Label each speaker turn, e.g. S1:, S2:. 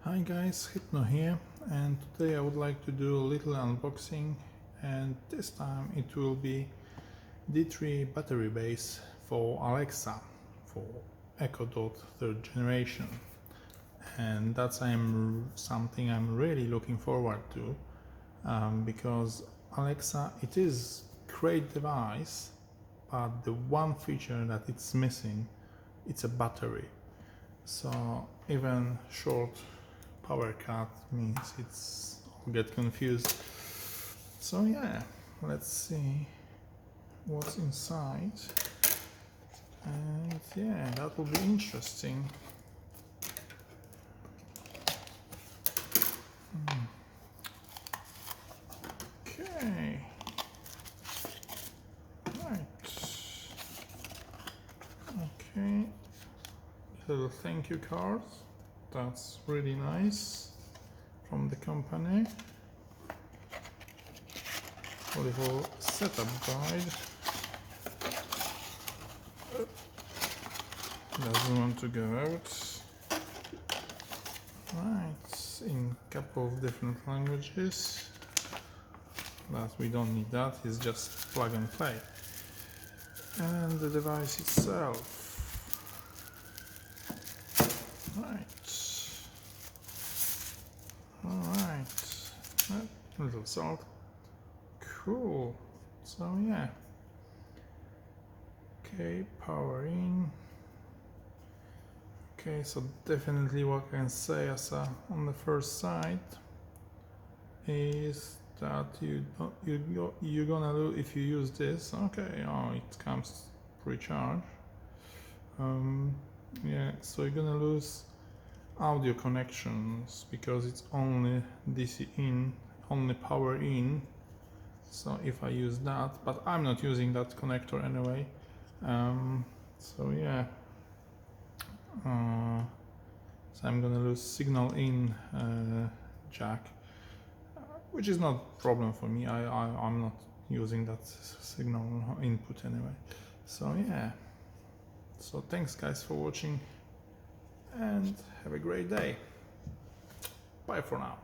S1: Hi guys, Hypno here, and today I would like to do a little unboxing, and this time it will be D3 battery base for Alexa for Echo Dot 3rd generation, and that's something I'm really looking forward to, because Alexa, it is great device, but the one feature that it's missing, it's a battery. So even short power cut means I'll get confused. So yeah, let's see what's inside, and yeah, that will be interesting. Okay, right, okay, little thank you card, that's really nice, from the company. A little setup guide. Doesn't want to go out. Right, in a couple of different languages. But we don't need that, it's just plug and play. And the device itself. Right. Alright. A little salt. Cool. So yeah. Okay, power in. Okay, so definitely what I can say on the first side is that you're gonna lose if you use this. Okay, oh, it comes pre-charged. Yeah, so you're gonna lose audio connections because it's only DC in, only power in. So if I use that, but I'm not using that connector anyway. So yeah, so I'm gonna lose signal in jack, which is not a problem for me. I'm not using that signal input anyway. So yeah, so thanks guys for watching and have a great day. Bye for now.